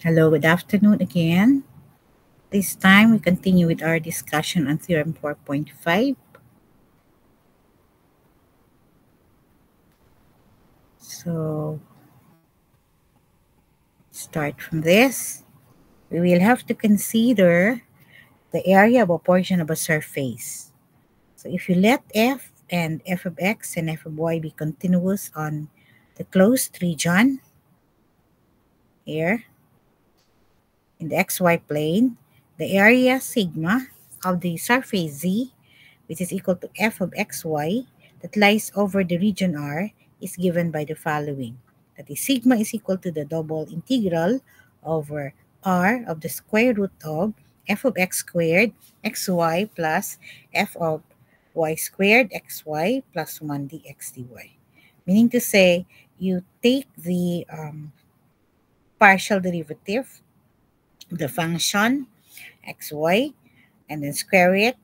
Hello, good afternoon again. This time we continue with our discussion on Theorem 4.5. So, start from this. We will have to consider the area of a portion of a surface. So, if you let f and f of x and f of y be continuous on the closed region here in the xy plane, the area sigma of the surface z, which is equal to f of xy, that lies over the region R, is given by the following. That is, sigma is equal to the double integral over R of the square root of f of x squared xy plus f of y squared xy plus 1 dx dy. Meaning to say, you take the partial derivative of the function xy and then square it,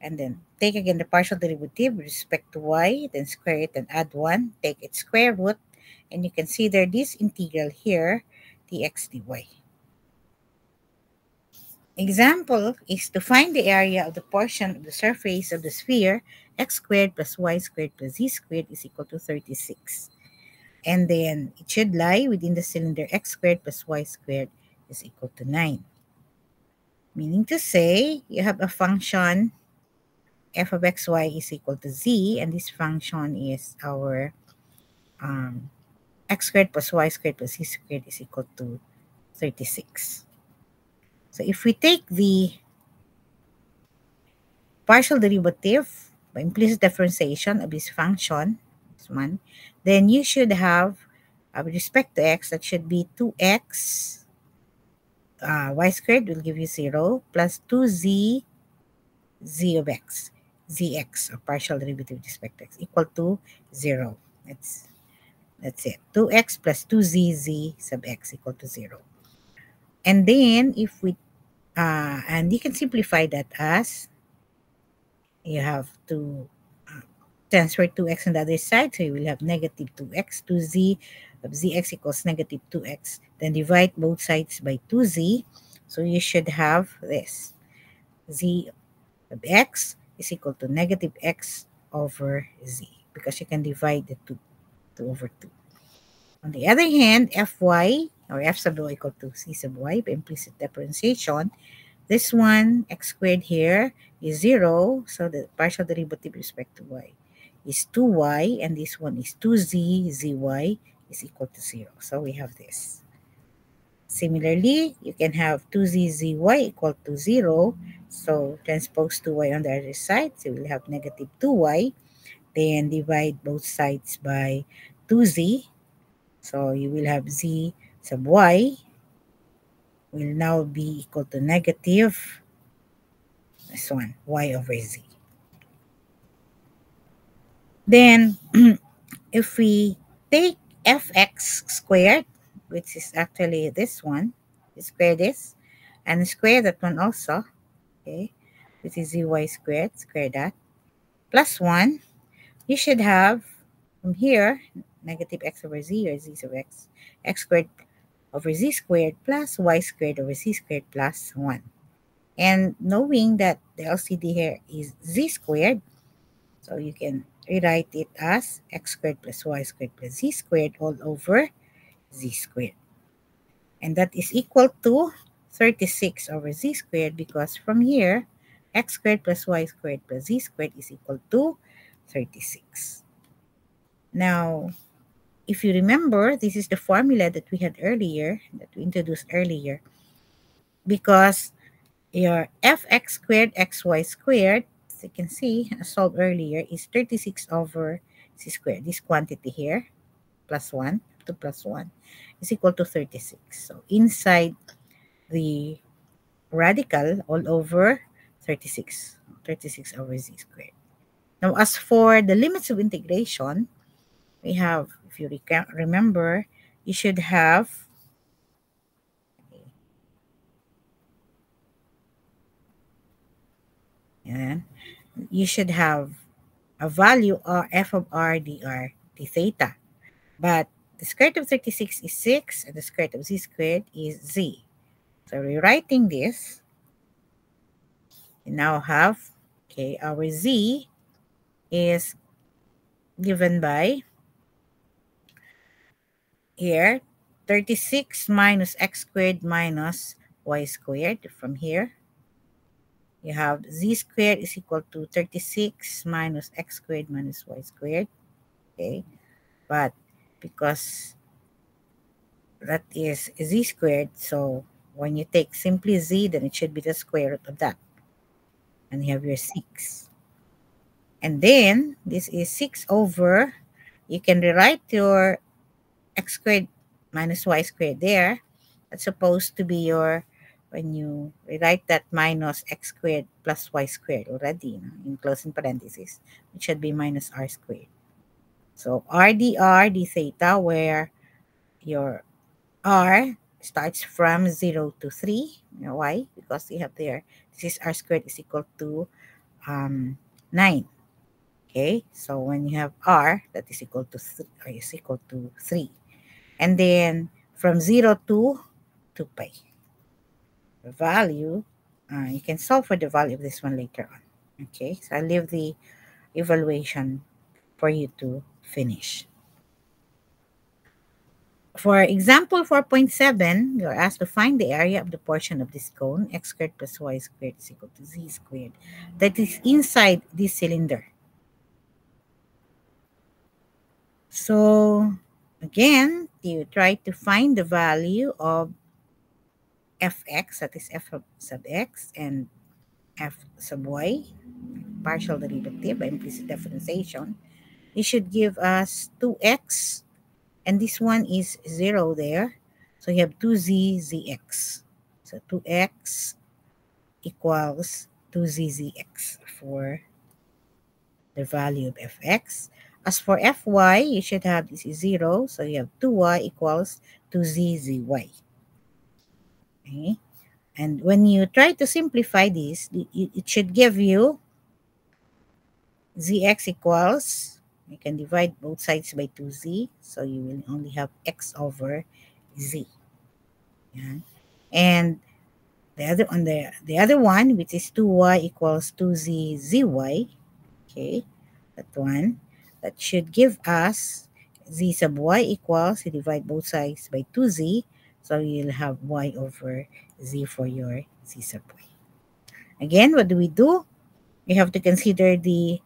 and then take again the partial derivative with respect to y, then square it and add 1, take its square root, and you consider this integral here, dx dy. Example is to find the area of the portion of the surface of the sphere x squared plus y squared plus z squared is equal to 36. And then it should lie within the cylinder x squared plus y squared is equal to 9. Meaning to say, you have a function f of xy is equal to z, and this function is our x squared plus y squared plus z squared is equal to 36. So if we take the partial derivative by implicit differentiation of this function, this one, then you should have, with respect to x, that should be 2x y squared will give you 0 plus 2z z of x, zx, or partial derivative with respect to x, equal to 0. That's it. 2x plus 2zz sub x equal to 0. And then if we, and you can simplify that as, you have to transfer 2x on the other side. So you will have negative 2x, 2z of zx equals negative 2x. Then divide both sides by 2z. So you should have this. Z of x is equal to negative x over z, because you can divide the 2 over 2. On the other hand, fy, or f sub y equal to c sub y by implicit differentiation, this one, x squared here, is 0. So the partial derivative with respect to y is 2y, and this one is 2z, zy is equal to 0. So we have this. Similarly, you can have 2z, zy equal to 0. So transpose 2y on the other side. So we'll have negative 2y. Then divide both sides by 2z. So you will have z sub y will now be equal to negative, this one, y over z. Then if we take fx squared, which is actually this one, square this, and square that one also, okay, which is zy squared, square that, plus 1, you should have from here negative x over z, or z sub x squared over z squared plus y squared over z squared plus 1. And knowing that the LCD here is z squared, so you can rewrite it as x squared plus y squared plus z squared all over z squared. And that is equal to 36 over z squared, because from here, x squared plus y squared plus z squared is equal to 36. Now, if you remember, this is the formula that we had earlier, that we introduced earlier, because your fx squared xy squared, as you can see, as solved earlier, is 36 over c squared. This quantity here, plus 1, 2 plus 1, is equal to 36. So inside the radical, all over 36, 36 over z squared. Now, as for the limits of integration, we have, if you remember, you should have, and you should have a value of f of r dr d theta. But the square root of 36 is 6, and the square root of z squared is z. So rewriting this, we now have, okay, our z is given by, here, 36 minus x squared minus y squared. From here, you have z squared is equal to 36 minus x squared minus y squared. Okay, but because that is z squared, so when you take simply z, then it should be the square root of that. And you have your 6. And then, this is 6 over, you can rewrite your x squared minus y squared there. That's supposed to be your, when you rewrite that, minus x squared plus y squared already, in closing parentheses, it should be minus r squared. So r d theta, where your r starts from 0 to 3. Why? Because you have there, this is r squared is equal to 9. Okay, so when you have r, that is equal to 3. And then from 0 to 2 pi. The value, you can solve for the value of this one later on. Okay, so I'll leave the evaluation for you to finish. For example 4.7, you're asked to find the area of the portion of this cone, x squared plus y squared is equal to z squared, that is inside this cylinder. So, again, you try to find the value of fx, that is f sub x, and f sub y, partial derivative by implicit differentiation. It should give us 2x, and this one is 0 there. So you have 2z zx. So 2x equals 2z zx for the value of fx. As for fy, you should have, this is 0. So you have 2y equals 2z zy. Okay? And when you try to simplify this, it should give you zx equals, you can divide both sides by 2z, so you will only have x over z. Yeah. And the other one, which is 2y equals 2z zy, okay, that one, that should give us z sub y equals, you divide both sides by 2z, so you'll have y over z for your z sub y. Again, what do? We have to consider the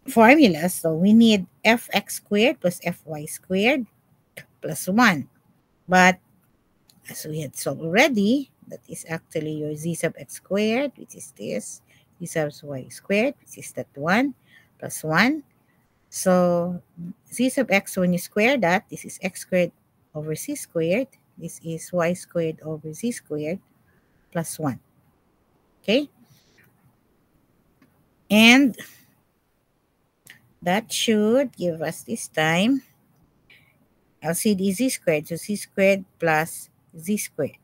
formula. So we need fx squared plus fy squared plus 1. But as we had solved already, that is actually your z sub x squared, which is this, z sub y squared, which is that 1, plus 1. So z sub x, when you square that, this is x squared over c squared. This is y squared over z squared plus 1. Okay? And that should give us this time LCD z squared. So z squared plus z squared.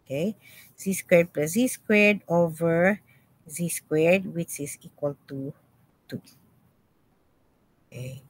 Okay? Z squared plus z squared over z squared, which is equal to 2. Okay?